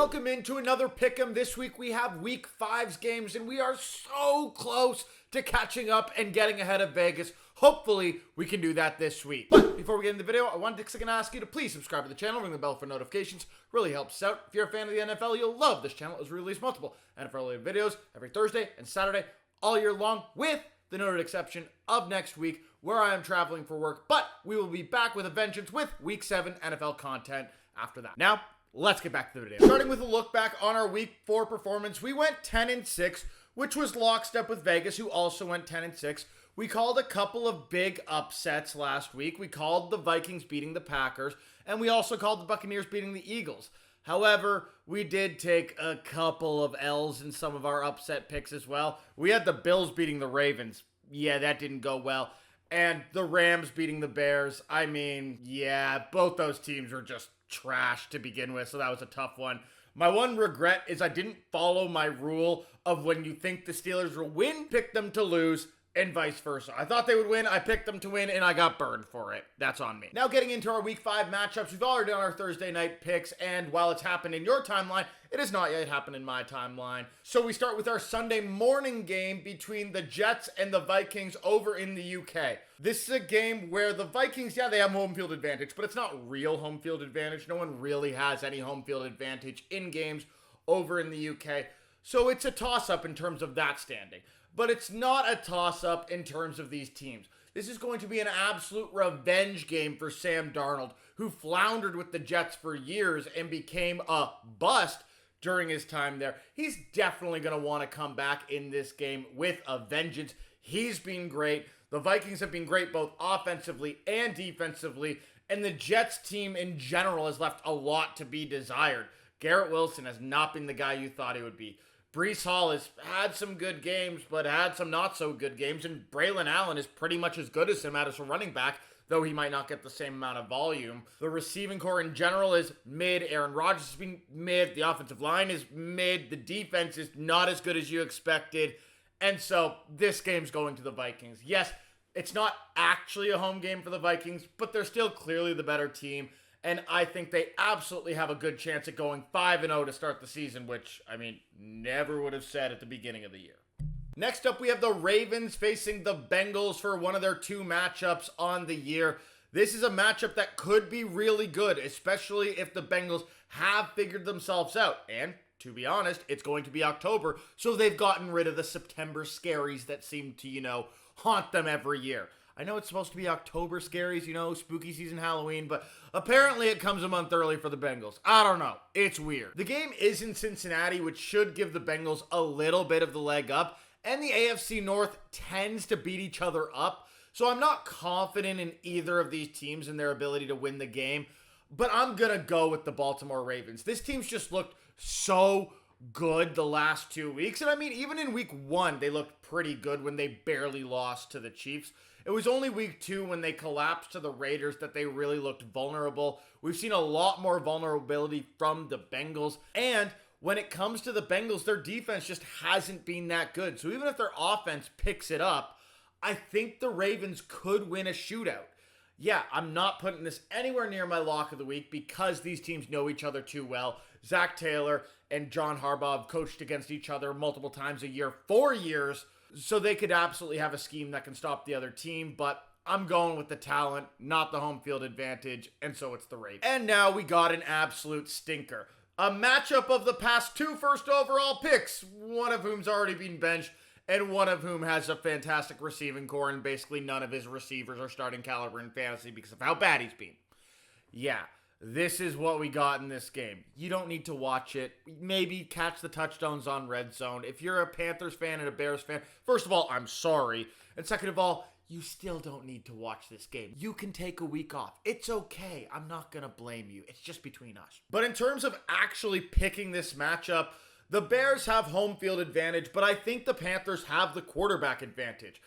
Welcome into another Pick'em. This week we have Week 5's games, and we are so close to catching up and getting ahead of Vegas. Hopefully, we can do that this week. But before we get into the video, I wanted to ask you to please subscribe to the channel, ring the bell for notifications. Really helps us out. If you're a fan of the NFL, you'll love this channel as we release multiple NFL-related videos every Thursday and Saturday all year long, with the noted exception of next week, where I am traveling for work. But we will be back with a vengeance with Week 7 NFL content after that. Now, let's get back to the video. Starting with a look back on our Week 4 performance, we went 10-6, which was lockstep with Vegas, who also went 10-6. We called a couple of big upsets last week. We called the Vikings beating the Packers, and we also called the Buccaneers beating the Eagles. However, we did take a couple of L's in some of our upset picks as well. We had the Bills beating the Ravens. Yeah, that didn't go well. And the Rams beating the Bears. I mean, yeah, both those teams were just trash to begin with, so that was a tough one. My one regret is I didn't follow my rule of when you think the Steelers will win, pick them to lose, and vice versa. I thought they would win, I picked them to win, and I got burned for it. That's on me. Now getting into our Week 5 matchups, we've already done our Thursday night picks, and while it's happened in your timeline, it has not yet happened in my timeline. So we start with our Sunday morning game between the Jets and the Vikings over in the UK. This is a game where the Vikings, yeah, they have home field advantage, but it's not real home field advantage. No one really has any home field advantage in games over in the UK. So it's a toss-up in terms of that standing. But it's not a toss-up in terms of these teams. This is going to be an absolute revenge game for Sam Darnold, who floundered with the Jets for years and became a bust during his time there. He's definitely going to want to come back in this game with a vengeance. He's been great. The Vikings have been great both offensively and defensively, and the Jets team in general has left a lot to be desired. Garrett Wilson has not been the guy you thought he would be. Breece Hall has had some good games, but had some not so good games, and Braylon Allen is pretty much as good as him as a running back, though he might not get the same amount of volume. The receiving core in general is mid. Aaron Rodgers has been mid. The offensive line is mid. The defense is not as good as you expected, and so this game's going to the Vikings. Yes, it's not actually a home game for the Vikings, but they're still clearly the better team. And I think they absolutely have a good chance at going 5-0 to start the season, which, I mean, never would have said at the beginning of the year. Next up, we have the Ravens facing the Bengals for one of their two matchups on the year. This is a matchup that could be really good, especially if the Bengals have figured themselves out. And to be honest, it's going to be October, so they've gotten rid of the September scaries that seem to, haunt them every year. I know it's supposed to be October scaries, spooky season Halloween, but apparently it comes a month early for the Bengals. I don't know. It's weird. The game is in Cincinnati, which should give the Bengals a little bit of the leg up, and the AFC North tends to beat each other up, so I'm not confident in either of these teams and their ability to win the game, but I'm going to go with the Baltimore Ravens. This team's just looked so good the last 2 weeks, and I mean, even in Week 1, they looked pretty good when they barely lost to the Chiefs. It was only Week 2 when they collapsed to the Raiders that they really looked vulnerable. We've seen a lot more vulnerability from the Bengals. And when it comes to the Bengals, their defense just hasn't been that good. So even if their offense picks it up, I think the Ravens could win a shootout. Yeah, I'm not putting this anywhere near my lock of the week because these teams know each other too well. Zach Taylor and John Harbaugh have coached against each other multiple times a year, 4 years. So they could absolutely have a scheme that can stop the other team, but I'm going with the talent, not the home field advantage, and so it's the Ravens. And now we got an absolute stinker. A matchup of the past 2 first overall picks, one of whom's already been benched, and one of whom has a fantastic receiving core, and basically none of his receivers are starting caliber in fantasy because of how bad he's been. Yeah. This is what we got in this game. You don't need to watch it. Maybe catch the touchdowns on Red Zone. If you're a Panthers fan and a Bears fan, first of all, I'm sorry. And second of all, you still don't need to watch this game. You can take a week off. It's okay. I'm not going to blame you. It's just between us. But in terms of actually picking this matchup, the Bears have home field advantage, but I think the Panthers have the quarterback advantage.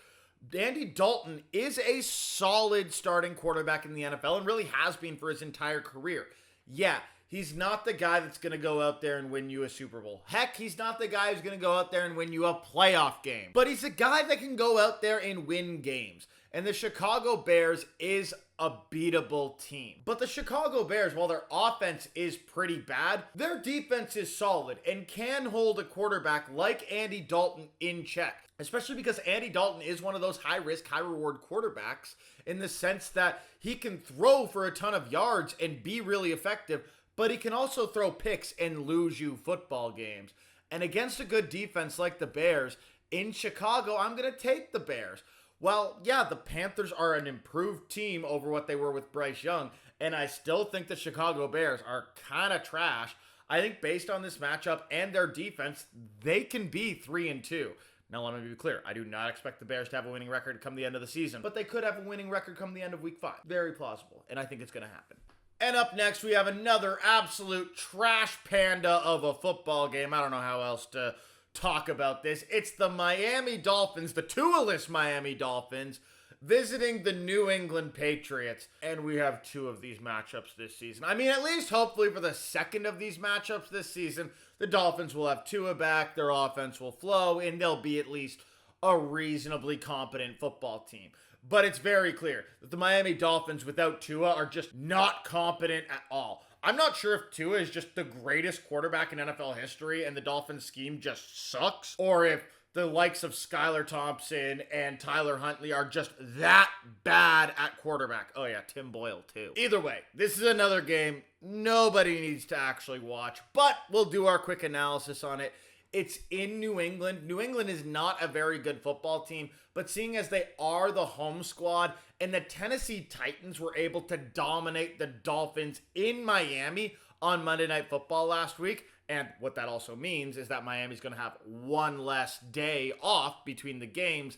Andy Dalton is a solid starting quarterback in the NFL and really has been for his entire career. Yeah, He's not the guy that's going to go out there and win you a Super Bowl. Heck, he's not the guy who's going to go out there and win you a playoff game. But he's a guy that can go out there and win games. And the Chicago Bears is a beatable team. But the Chicago Bears, while their offense is pretty bad, their defense is solid and can hold a quarterback like Andy Dalton in check. Especially because Andy Dalton is one of those high-risk, high-reward quarterbacks in the sense that he can throw for a ton of yards and be really effective, but he can also throw picks and lose you football games. And against a good defense like the Bears, in Chicago, I'm going to take the Bears. Well, yeah, the Panthers are an improved team over what they were with Bryce Young, and I still think the Chicago Bears are kind of trash. I think based on this matchup and their defense, they can be 3-2. Now, let me be clear. I do not expect the Bears to have a winning record come the end of the season, but they could have a winning record come the end of week 5. Very plausible, and I think it's going to happen. And up next, we have another absolute trash panda of a football game. I don't know how else to talk about this. It's the Miami Dolphins, the Tua-less Miami Dolphins, visiting the New England Patriots. And we have 2 of these matchups this season. I mean, at least hopefully for the second of these matchups this season, the Dolphins will have Tua back, their offense will flow, and they'll be at least a reasonably competent football team. But it's very clear that the Miami Dolphins without Tua are just not competent at all. I'm not sure if Tua is just the greatest quarterback in NFL history and the Dolphins scheme just sucks, or if the likes of Skylar Thompson and Tyler Huntley are just that bad at quarterback. Oh yeah, Tim Boyle too. Either way, this is another game nobody needs to actually watch, but we'll do our quick analysis on it. It's in New England. New England is not a very good football team, but seeing as they are the home squad and the Tennessee Titans were able to dominate the Dolphins in Miami on Monday Night Football last week, and what that also means is that Miami's going to have one less day off between the games,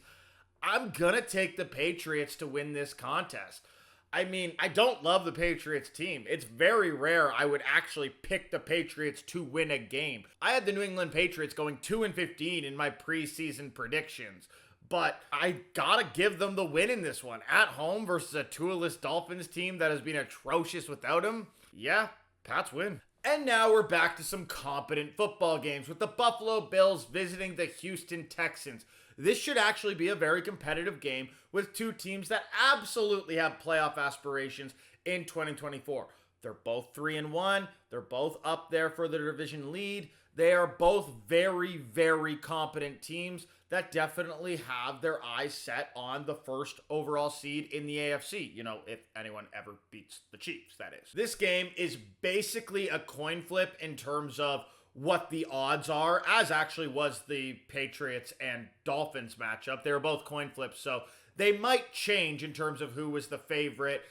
I'm going to take the Patriots to win this contest. I mean, I don't love the Patriots team. It's very rare I would actually pick the Patriots to win a game. I had the New England Patriots going 2-15 in my preseason predictions, but I gotta give them the win in this one. At home versus a Tua-less Dolphins team that has been atrocious without him, yeah, Pats win. And now we're back to some competent football games with the Buffalo Bills visiting the Houston Texans. This should actually be a very competitive game with 2 teams that absolutely have playoff aspirations in 2024. They're both 3-1. They're both up there for the division lead. They are both very, very competent teams that definitely have their eyes set on the first overall seed in the AFC. You know, if anyone ever beats the Chiefs, that is. This game is basically a coin flip in terms of what the odds are, as actually was the Patriots and Dolphins matchup. They were both coin flips, so they might change in terms of who was the favorite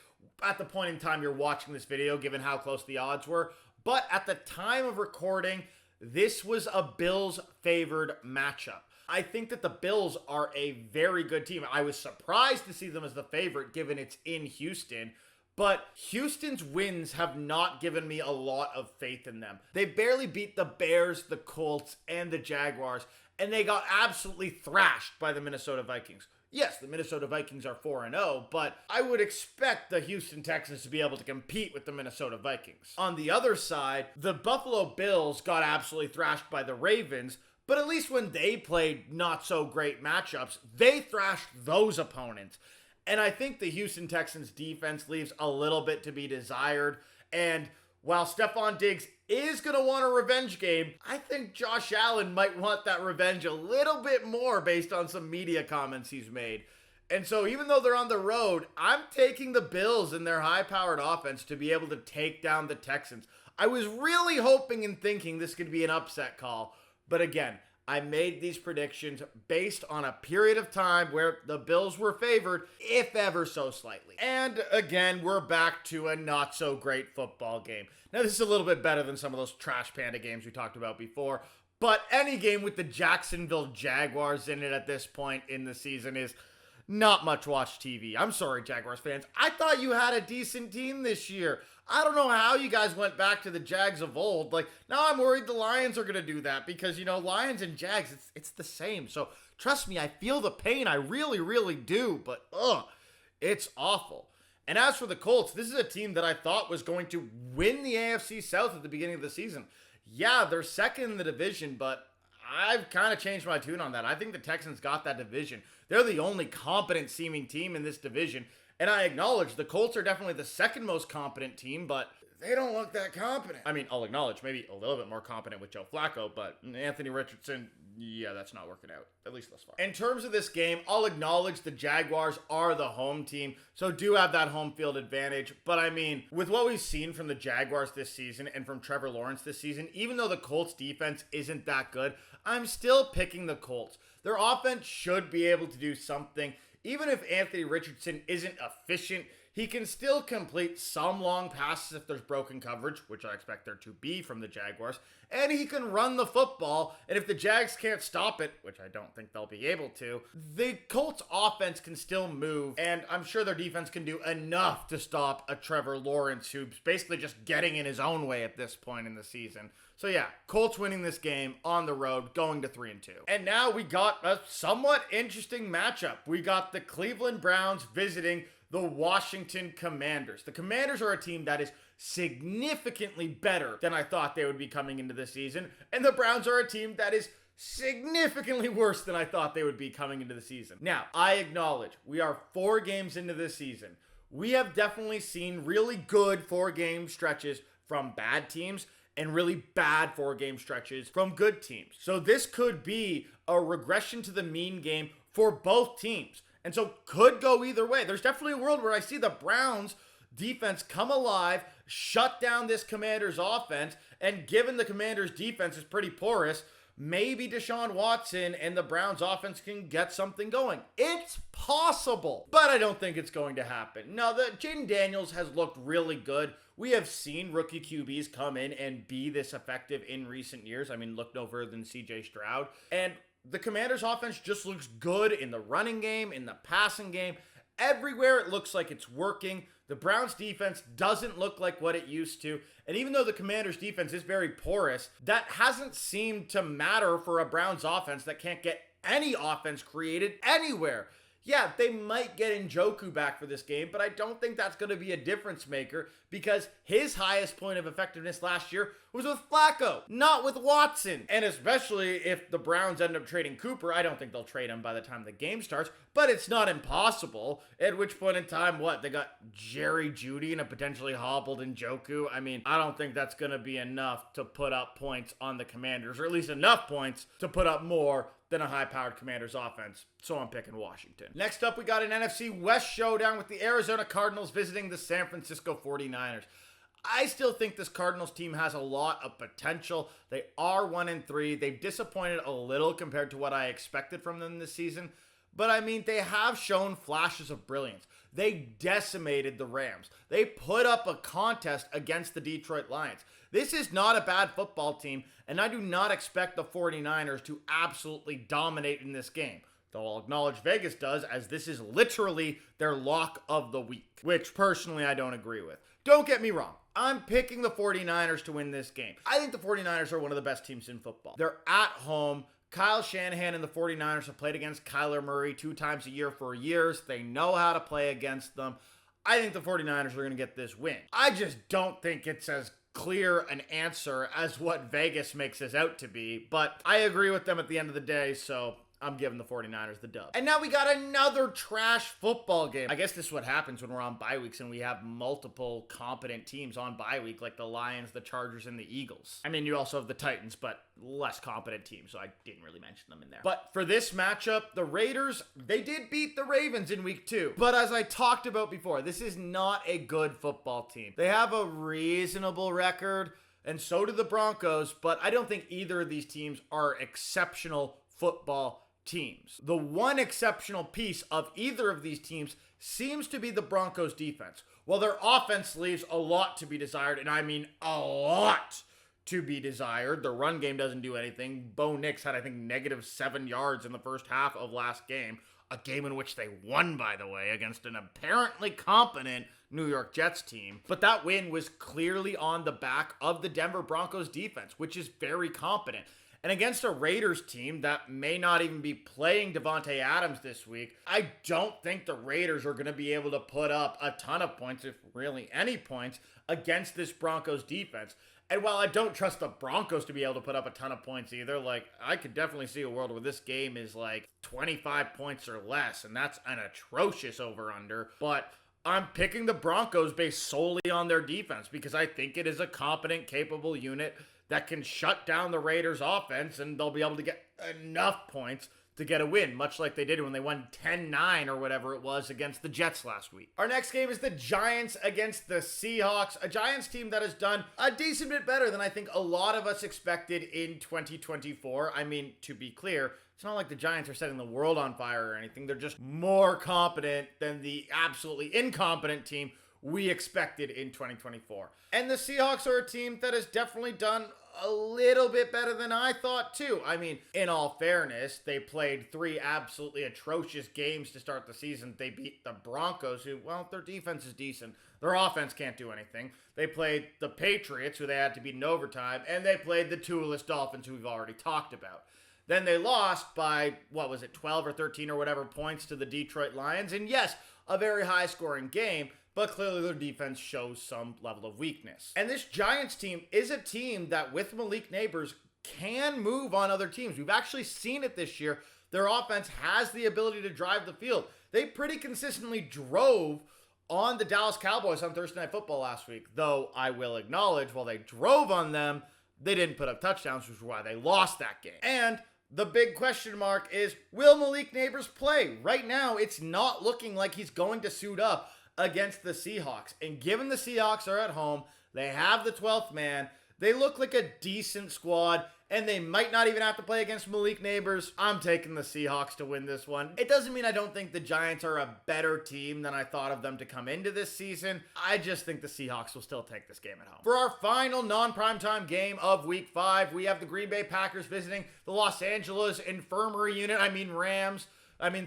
at the point in time you're watching this video, given how close the odds were. But at the time of recording, this was a Bills-favored matchup. I think that the Bills are a very good team. I was surprised to see them as the favorite, given it's in Houston. But Houston's wins have not given me a lot of faith in them. They barely beat the Bears, the Colts, and the Jaguars, and they got absolutely thrashed by the Minnesota Vikings. Yes, the Minnesota Vikings are 4-0, but I would expect the Houston Texans to be able to compete with the Minnesota Vikings. On the other side, the Buffalo Bills got absolutely thrashed by the Ravens, but at least when they played not so great matchups, they thrashed those opponents. And I think the Houston Texans defense leaves a little bit to be desired. And while Stephon Diggs is going to want a revenge game, I think Josh Allen might want that revenge a little bit more based on some media comments he's made. And so even though they're on the road, I'm taking the Bills and their high-powered offense to be able to take down the Texans. I was really hoping and thinking this could be an upset call. But again, I made these predictions based on a period of time where the Bills were favored, if ever so slightly. And again, we're back to a not so great football game. Now, this is a little bit better than some of those trash panda games we talked about before, but any game with the Jacksonville Jaguars in it at this point in the season is not much watch TV. I'm sorry, Jaguars fans. I thought you had a decent team this year. I don't know how you guys went back to the Jags of old. Like, now I'm worried the Lions are going to do that because, you know, Lions and Jags, it's the same. So, trust me, I feel the pain. I really, really do. But, it's awful. And as for the Colts, this is a team that I thought was going to win the AFC South at the beginning of the season. Yeah, they're second in the division, but I've kind of changed my tune on that. I think the Texans got that division. They're the only competent seeming team in this division. And I acknowledge the Colts are definitely the second most competent team, but they don't look that competent. I mean, I'll acknowledge maybe a little bit more competent with Joe Flacco, but Anthony Richardson, yeah, that's not working out, at least thus far. In terms of this game, I'll acknowledge the Jaguars are the home team, so do have that home field advantage. But I mean, with what we've seen from the Jaguars this season and from Trevor Lawrence this season, even though the Colts defense isn't that good, I'm still picking the Colts. Their offense should be able to do something. Even if Anthony Richardson isn't efficient, he can still complete some long passes if there's broken coverage, which I expect there to be from the Jaguars, and he can run the football, and if the Jags can't stop it, which I don't think they'll be able to, the Colts offense can still move, and I'm sure their defense can do enough to stop a Trevor Lawrence who's basically just getting in his own way at this point in the season. So yeah, Colts winning this game on the road, going to 3-2. And now we got a somewhat interesting matchup. We got the Cleveland Browns visiting the Washington Commanders. The Commanders are a team that is significantly better than I thought they would be coming into this season, and the Browns are a team that is significantly worse than I thought they would be coming into the season. Now, I acknowledge we are 4 games into this season. We have definitely seen really good 4-game stretches from bad teams and really bad 4-game stretches from good teams. So this could be a regression to the mean game for both teams. And so could go either way. There's definitely a world where I see the Browns defense come alive, shut down this Commanders offense, and given the Commanders defense is pretty porous, maybe Deshaun Watson and the Browns offense can get something going. It's possible, but I don't think it's going to happen. No, Jaden Daniels has looked really good. We have seen rookie QBs come in and be this effective in recent years. I mean, look no further than CJ Stroud. And the Commanders offense just looks good in the running game, in the passing game. Everywhere it looks like it's working. The Browns defense doesn't look like what it used to. And even though the Commanders defense is very porous, that hasn't seemed to matter for a Browns offense that can't get any offense created anywhere. Yeah, they might get Njoku back for this game, but I don't think that's going to be a difference maker because his highest point of effectiveness last year was with Flacco, not with Watson. And especially if the Browns end up trading Cooper, I don't think they'll trade him by the time the game starts, but it's not impossible. At which point in time, they got Jerry Jeudy and a potentially hobbled Njoku. I mean, I don't think that's going to be enough to put up points on the Commanders, or at least enough points to put up more than a high-powered Commanders offense, so I'm picking Washington. Next up, we got an NFC West showdown with the Arizona Cardinals visiting the San Francisco 49ers. I still think this Cardinals team has a lot of potential. They are 1-3. They've disappointed a little compared to what I expected from them this season, but I mean, they have shown flashes of brilliance. They decimated the Rams. They put up a contest against the Detroit Lions. This is not a bad football team, and I do not expect the 49ers to absolutely dominate in this game. Though I'll acknowledge Vegas does, as this is literally their lock of the week, which personally I don't agree with. Don't get me wrong. I'm picking the 49ers to win this game. I think the 49ers are one of the best teams in football. They're at home. Kyle Shanahan and the 49ers have played against Kyler Murray 2 times a year for years. They know how to play against them. I think the 49ers are going to get this win. I just don't think it's as clear an answer as what Vegas makes this out to be, but I agree with them at the end of the day, so I'm giving the 49ers the dub. And now we got another trash football game. I guess this is what happens when we're on bye weeks and we have multiple competent teams on bye week, like the Lions, the Chargers, and the Eagles. I mean, you also have the Titans, but less competent teams, so I didn't really mention them in there. But for this matchup, the Raiders, they did beat the Ravens in week 2. But as I talked about before, this is not a good football team. They have a reasonable record, and so do the Broncos, but I don't think either of these teams are exceptional football teams. The one exceptional piece of either of these teams seems to be the Broncos defense. While their offense leaves a lot to be desired, and I mean a lot to be desired. The run game doesn't do anything. Bo Nix had, I think, -7 yards in the first half of last game. A game in which they won, by the way, against an apparently competent New York Jets team. But that win was clearly on the back of the Denver Broncos defense, which is very competent. And against a Raiders team that may not even be playing Devontae Adams this week, I don't think the Raiders are going to be able to put up a ton of points, if really any points, against this Broncos defense. And while I don't trust the Broncos to be able to put up a ton of points either, like, I could definitely see a world where this game is like 25 points or less, and that's an atrocious over-under. But I'm picking the Broncos based solely on their defense because I think it is a competent, capable unit that can shut down the Raiders' offense, and they'll be able to get enough points to get a win, much like they did when they won 10-9 or whatever it was against the Jets last week. Our next game is the Giants against the Seahawks, a Giants team that has done a decent bit better than I think a lot of us expected in 2024. I mean, to be clear, it's not like the Giants are setting the world on fire or anything. They're just more competent than the absolutely incompetent team we expected in 2024. And the Seahawks are a team that has definitely done a little bit better than I thought too. I mean, in all fairness, they played 3 absolutely atrocious games to start the season. They beat the Broncos, who, well, their defense is decent. Their offense can't do anything. They played the Patriots, who they had to beat in overtime, and they played the Tooless Dolphins, who we've already talked about. Then they lost by, 12 or 13 or whatever points to the Detroit Lions. And yes, a very high-scoring game, but clearly their defense shows some level of weakness. And this Giants team is a team that, with Malik Nabers, can move on other teams. We've actually seen it this year. Their offense has the ability to drive the field. They pretty consistently drove on the Dallas Cowboys on Thursday Night Football last week, though I will acknowledge while they drove on them, they didn't put up touchdowns, which is why they lost that game. And the big question mark is, will Malik Nabers play? Right now, it's not looking like he's going to suit up against the Seahawks. And given the Seahawks are at home, they have the 12th man, they look like a decent squad, and they might not even have to play against Malik Nabers. I'm taking the Seahawks to win this one. It doesn't mean I don't think the Giants are a better team than I thought of them to come into this season. I just think the Seahawks will still take this game at home. For our final non-primetime game of Week 5, we have the Green Bay Packers visiting the Los Angeles Infirmary Unit. Rams.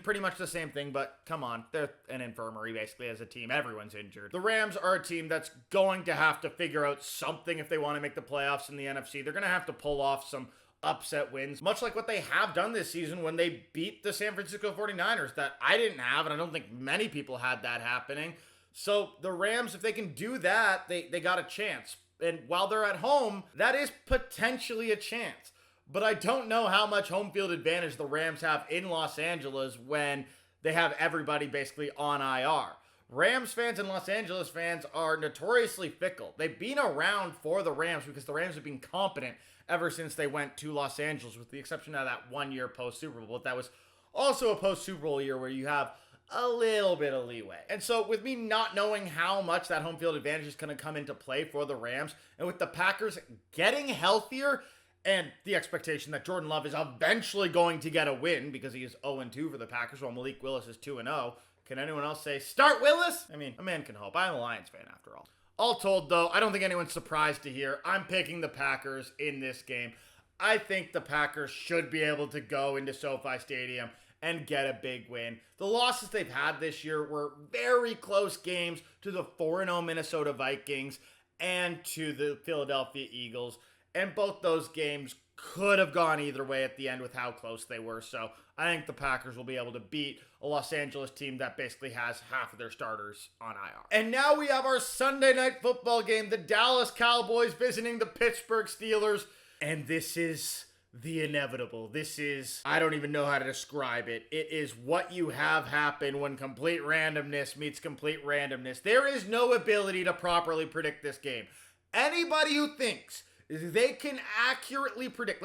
Pretty much the same thing, but come on. They're an infirmary, basically, as a team. Everyone's injured. The Rams are a team that's going to have to figure out something if they want to make the playoffs in the NFC. They're going to have to pull off some upset wins, much like what they have done this season when they beat the San Francisco 49ers that I didn't have, and I don't think many people had that happening. So the Rams, if they can do that, they got a chance. And while they're at home, that is potentially a chance. But I don't know how much home field advantage the Rams have in Los Angeles when they have everybody basically on IR. Rams fans and Los Angeles fans are notoriously fickle. They've been around for the Rams because the Rams have been competent ever since they went to Los Angeles, with the exception of that 1 year post-Super Bowl. But that was also a post-Super Bowl year where you have a little bit of leeway. And so with me not knowing how much that home field advantage is going to come into play for the Rams, and with the Packers getting healthier, and the expectation that Jordan Love is eventually going to get a win because he is 0-2 for the Packers while Malik Willis is 2-0. Can anyone else say, start Willis? A man can hope. I'm a Lions fan after all. All told, though, I don't think anyone's surprised to hear I'm picking the Packers in this game. I think the Packers should be able to go into SoFi Stadium and get a big win. The losses they've had this year were very close games to the 4-0 Minnesota Vikings and to the Philadelphia Eagles. And both those games could have gone either way at the end with how close they were. So I think the Packers will be able to beat a Los Angeles team that basically has half of their starters on IR. And now we have our Sunday night football game, the Dallas Cowboys visiting the Pittsburgh Steelers. And this is the inevitable. This is, I don't even know how to describe it. It is what you have happen when complete randomness meets complete randomness. There is no ability to properly predict this game. Anybody who thinks they can accurately predict,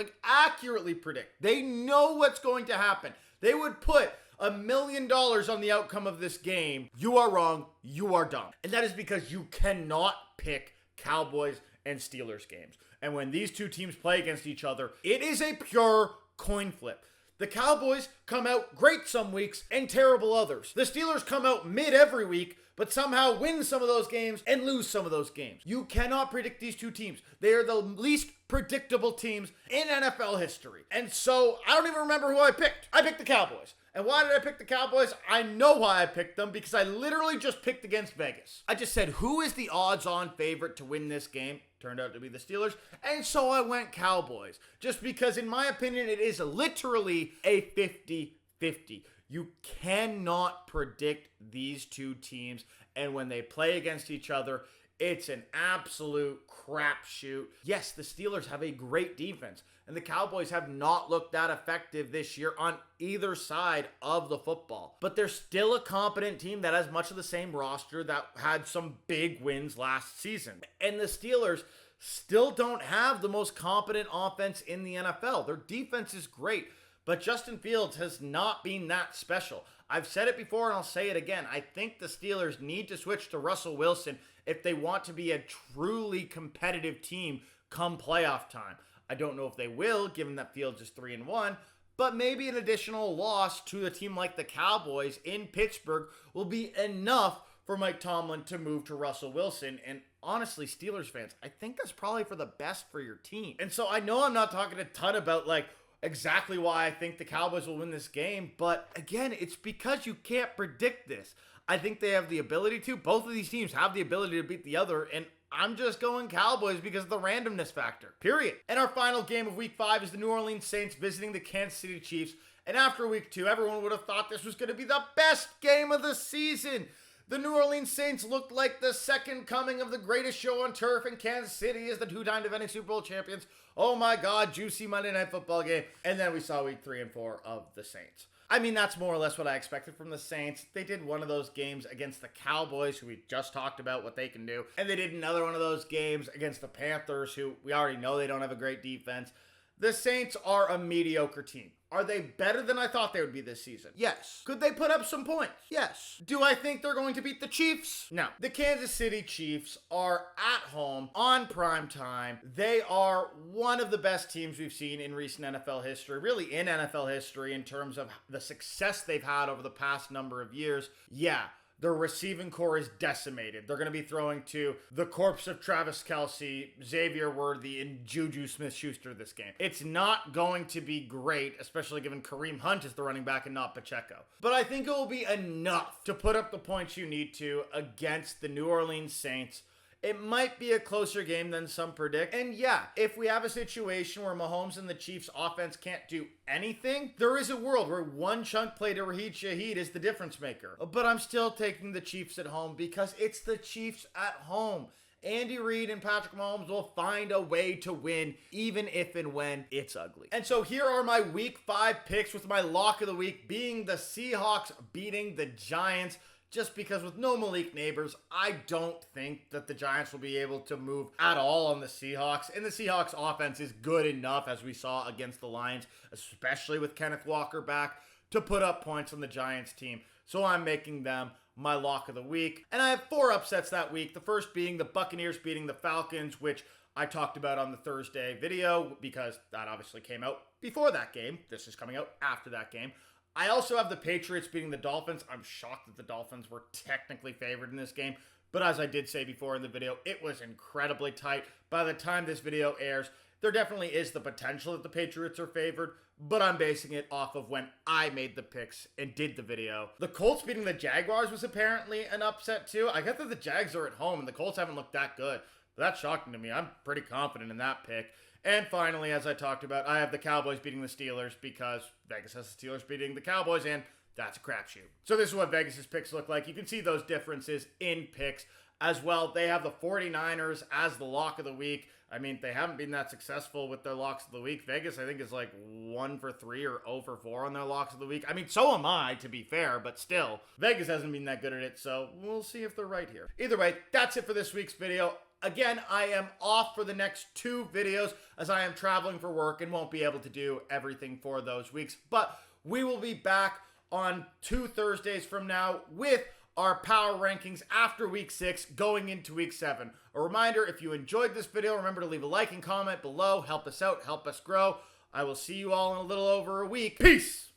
they know what's going to happen, they would put $1 million on the outcome of this game. You are wrong. You are dumb. And that is because you cannot pick Cowboys and Steelers games. And when these two teams play against each other, it is a pure coin flip. The Cowboys come out great some weeks and terrible others. The Steelers come out mid every week, but somehow win some of those games and lose some of those games. You cannot predict these two teams. They are the least predictable teams in NFL history. And so I don't even remember who I picked. I picked the Cowboys. And why did I pick the Cowboys? I know why I picked them, because I literally just picked against Vegas. I just said, who is the odds-on favorite to win this game? Turned out to be the Steelers. And so I went Cowboys. Just because, in my opinion, it is literally a 50-50. You cannot predict these two teams. And when they play against each other, it's an absolute crapshoot. Yes, the Steelers have a great defense, and the Cowboys have not looked that effective this year on either side of the football. But they're still a competent team that has much of the same roster that had some big wins last season. And the Steelers still don't have the most competent offense in the NFL. Their defense is great, but Justin Fields has not been that special. I've said it before and I'll say it again. I think the Steelers need to switch to Russell Wilson if they want to be a truly competitive team come playoff time. I don't know if they will, given that Fields is 3-1, but maybe an additional loss to a team like the Cowboys in Pittsburgh will be enough for Mike Tomlin to move to Russell Wilson. And honestly, Steelers fans, I think that's probably for the best for your team. And so I know I'm not talking a ton about exactly why I think the Cowboys will win this game, but again, it's because you can't predict this. I think they have the ability to. Both of these teams have the ability to beat the other, and I'm just going Cowboys because of the randomness factor, period. And our final game of Week 5 is the New Orleans Saints visiting the Kansas City Chiefs, and after Week 2, everyone would have thought this was going to be the best game of the season. The New Orleans Saints looked like the second coming of the greatest show on turf, and Kansas City is the two-time defending Super Bowl champions. Oh my God, juicy Monday Night Football game. And then we saw Week 3 and 4 of the Saints. I mean, that's more or less what I expected from the Saints. They did one of those games against the Cowboys, who we just talked about what they can do. And they did another one of those games against the Panthers, who we already know they don't have a great defense. The Saints are a mediocre team. Are they better than I thought they would be this season? Yes. Could they put up some points? Yes. Do I think they're going to beat the Chiefs? No. The Kansas City Chiefs are at home on prime time. They are one of the best teams we've seen in recent NFL history, really in NFL history in terms of the success they've had over the past number of years. Yeah. Their receiving core is decimated. They're going to be throwing to the corpse of Travis Kelce, Xavier Worthy, and Juju Smith-Schuster this game. It's not going to be great, especially given Kareem Hunt is the running back and not Pacheco. But I think it will be enough to put up the points you need to against the New Orleans Saints. It might be a closer game than some predict. And yeah, if we have a situation where Mahomes and the Chiefs offense can't do anything, there is a world where one chunk play to Raheed Shaheed is the difference maker. But I'm still taking the Chiefs at home because it's the Chiefs at home. Andy Reid and Patrick Mahomes will find a way to win, even if and when it's ugly. And so here are my Week 5 picks, with my lock of the week being the Seahawks beating the Giants. Just because with no Malik Neighbors, I don't think that the Giants will be able to move at all on the Seahawks. And the Seahawks offense is good enough, as we saw against the Lions, especially with Kenneth Walker back, to put up points on the Giants team. So I'm making them my lock of the week. And I have 4 upsets that week. The first being the Buccaneers beating the Falcons, which I talked about on the Thursday video because that obviously came out before that game. This is coming out after that game. I also have the Patriots beating the Dolphins. I'm shocked that the Dolphins were technically favored in this game, but as I did say before in the video, it was incredibly tight. By the time this video airs, there definitely is the potential that the Patriots are favored, but I'm basing it off of when I made the picks and did the video. The Colts beating the Jaguars was apparently an upset too. I get that the Jags are at home and the Colts haven't looked that good, but that's shocking to me. I'm pretty confident in that pick. And finally, as I talked about, I have the Cowboys beating the Steelers because Vegas has the Steelers beating the Cowboys, and that's a crapshoot. So this is what Vegas's picks look like. You can see those differences in picks as well. They have the 49ers as the lock of the week. I mean, they haven't been that successful with their locks of the week. Vegas, I think, is like 1 for 3 or 0 for 4 on their locks of the week. I mean, so am I, to be fair, but still, Vegas hasn't been that good at it, so we'll see if they're right here. Either way, that's it for this week's video. Again, I am off for the next 2 videos as I am traveling for work and won't be able to do everything for those weeks. But we will be back on 2 Thursdays from now with our power rankings after Week 6 going into Week 7. A reminder, if you enjoyed this video, remember to leave a like and comment below. Help us out, help us grow. I will see you all in a little over a week. Peace!